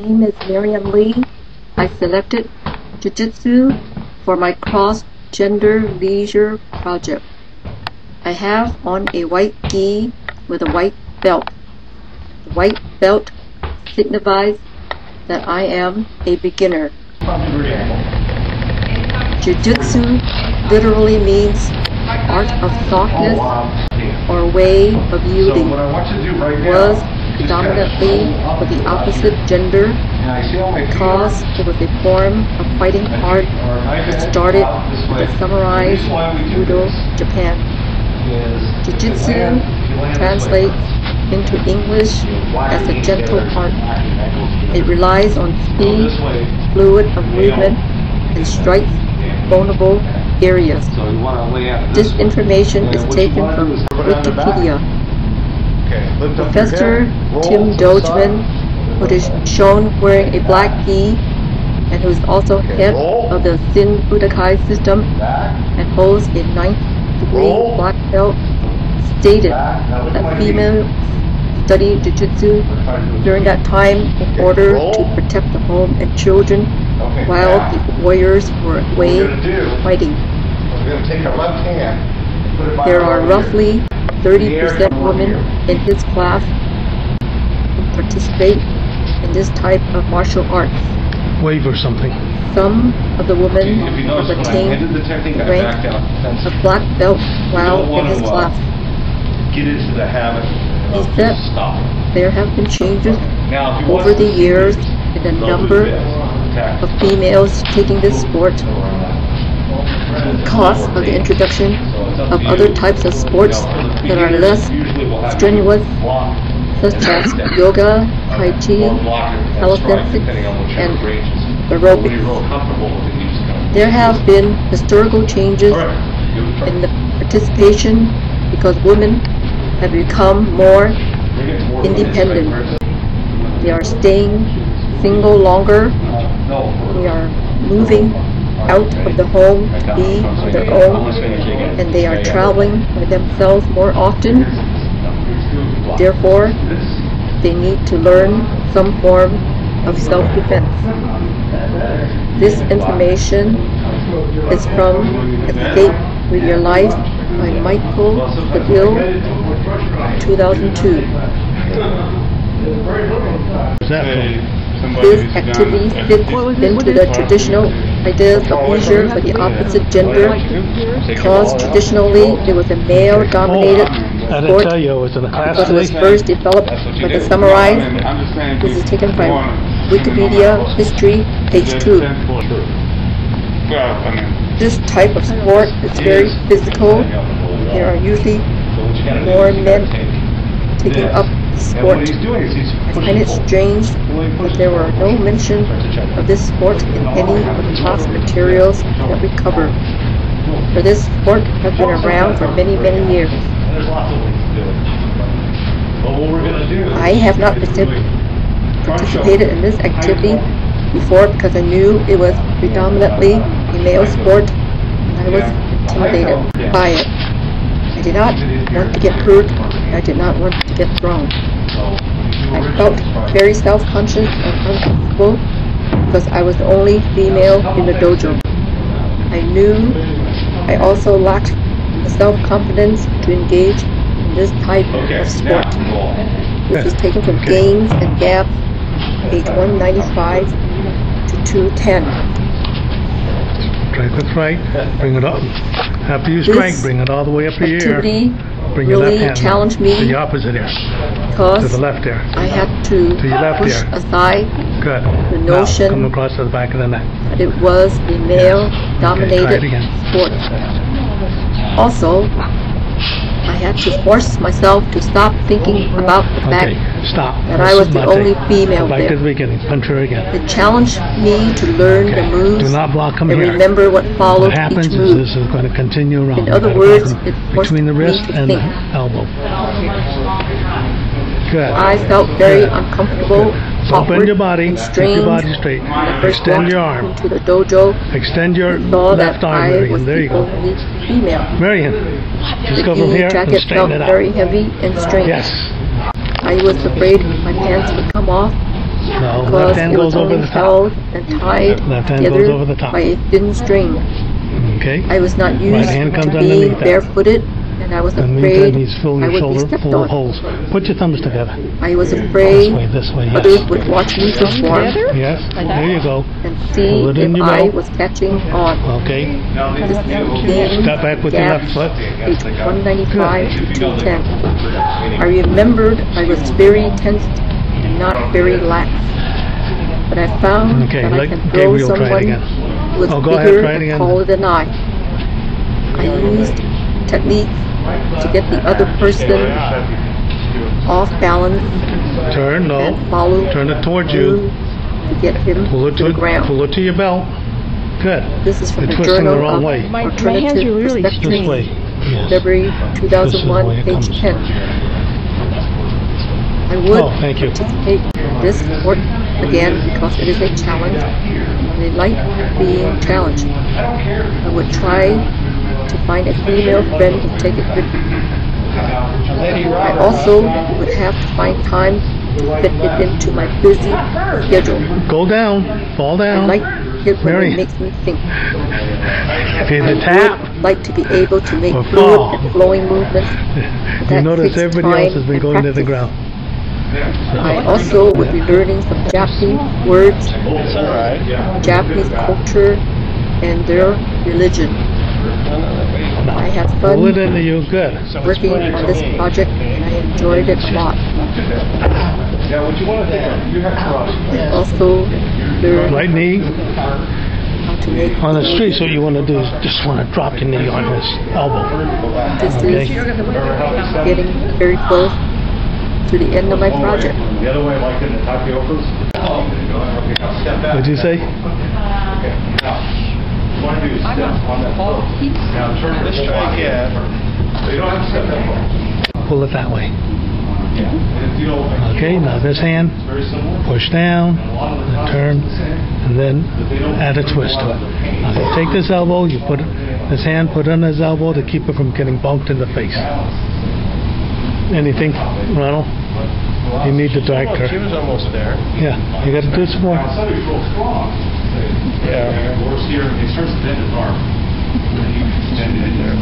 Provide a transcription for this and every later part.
name is Marian Lee. I selected Jujitsu for my cross-gender leisure project. I have on a white gi with a white belt. The white belt signifies that I am a beginner. Jujitsu literally means art of softness or way of yielding. It was predominantly for the opposite gender because it was a form of fighting art that started with the samurai judo Japan. Jiu-jitsu translates into English as a gentle art. It relies on speed, fluid of movement, and strikes vulnerable areas. This information is taken from Wikipedia. Professor Tim Dogeman, who is shown wearing a black gi and who is also head of the Sin Budokai system and holds a 9th degree black belt, stated that females studied Jiu-Jitsu during that time in order to protect the home and children while the warriors were away fighting. There are roughly 30% women in his class who participate in this type of martial arts. Wave or something. Some of the women have attained the rank of black belt while in his class. He said there have been changes over the years in the number of females taking this sport because of the introduction of other types of sports that are less strenuous, such as yoga, tai chi, calisthenics, and aerobics. There have been historical changes in the participation because women have become more independent. They are staying single longer. They are moving out of the home to be on their own, and they are traveling by themselves more often. Therefore, they need to learn some form of self-defense. This information is from Escape with Your Life by Michael Seville, 2002. This activity fits into the traditional ideas of leisure for the opposite gender because traditionally it was a male-dominated sport because it was first developed by the samurai. This is taken from Wikipedia History, page 2. This type of sport is very physical. There are usually more men taking up the sport. I find it strange that there were no mention of this sport in any of the class materials that we cover. For this sport has been around for many, many years. I have not participated in this activity before because I knew it was predominantly a male sport and I was intimidated by it. I did not want to get hurt. I did not want to get thrown. I felt very self-conscious and uncomfortable because I was the only female in the dojo. I knew I also lacked the self-confidence to engage in this type of sport. This is taken from Games and Gap, page 195 to 210. Strike with right, bring it up. After you strike, bring it all the way up to your ear. Bring your left hand challenged me to the opposite ear. Because to the left ear. I had to push aside the notion come across to the back of the neck. that it was a male-dominated sport. Also, I had to force myself to stop thinking about the fact that I was the only female there. Back to the beginning. Punch her again. It challenged me to learn the moves Do not block them and here. remember what followed What happens each move. is this is going to continue around. In other words, it forced between the me wrist to and think. the elbow. Good. I felt very uncomfortable, Open your body, and keep strained your body straight. when I first Extend walked your arm. into the dojo. Extend your Saw left that arm, I Marion. was There you the go. only female. Marion, just go The from gi here and jacket straighten felt it out. very heavy and strange. Yes. I was afraid my pants would come off No, because left hand it was goes over only the top. held and tied Left hand together goes over the top. by a thin string. Okay? I was not used Right hand comes to underneath being that. barefooted, and I was In the afraid meantime, he's filling I your would be shoulder stepped full on. of holes. Put your thumbs together. I was This afraid way, yes. others would watch me perform Yes, there you go. and see Pull it in if your I belt. was catching on. Okay. This game Step back with your gapped left foot. age 195 to 210. I remembered I was very tense and not very lax. But I found Okay, that I let can throw Gabriel try it someone again. who was Oh, go ahead, bigger try it and again. taller than I. I used techniques to get the other person off balance Turn, no. and follow Turn it towards through you. to get him Pull it to the ground. Pull it to your belt. Good. This is from You're the twisting the Journal wrong of way. My hands Alternative are really Perspectives, This way. Yes. February This is the 2001, way it page comes. 10. I would Oh, thank you. participate in this sport again because it is a challenge, and I like being challenged. I would try to find a female friend to take it with me. I also would have to find time to fit it into my busy schedule. Go down. Fall I down. like it when Mary. it makes me think. Okay, I the tap. would like to be able to make Or fluid fall. and flowing movements. You that notice takes everybody else time has been and going to the practice. ground. I also would be learning some Japanese words, Japanese culture, and their religion. I had fun Pull it into you. Good. working on this project, and I enjoyed it a lot. I also learned Right knee how to make on the street. So what you want to do is just want to drop your knee on his elbow. This Okay. is getting very close to the end of my project. The other way, like in the tapiokas. What'd you say? What I do is step on that foot. Now turn it. Let's try again. So you don't have to step that far. Pull it that way. Yeah. And if you don't, Okay, now this hand, it's very similar. push down, A lot of the and time, turn, and then they don't add a twist to it. Now you take this elbow, you put this hand, put it on his elbow to keep it from getting bumped in the face. Anything, Ronald? You need the director. She was almost there. Yeah, you got to do some more. Now somebody's real strong. Yeah. Works here, and he starts to bend his arm. And you bend it in there.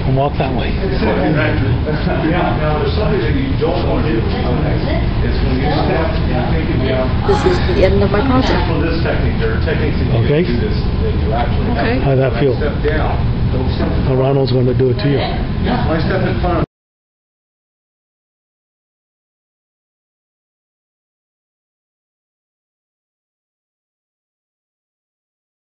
And walk that way. Yeah, now there's something that you don't want to do. It's when you step and think about. This is the end of my project. For this technique, there are techniques that you Okay. can do this, that you actually have. Okay. How'd that feel? Step down, don't step in Now Ronald's going to do it to you. front. When I step in front of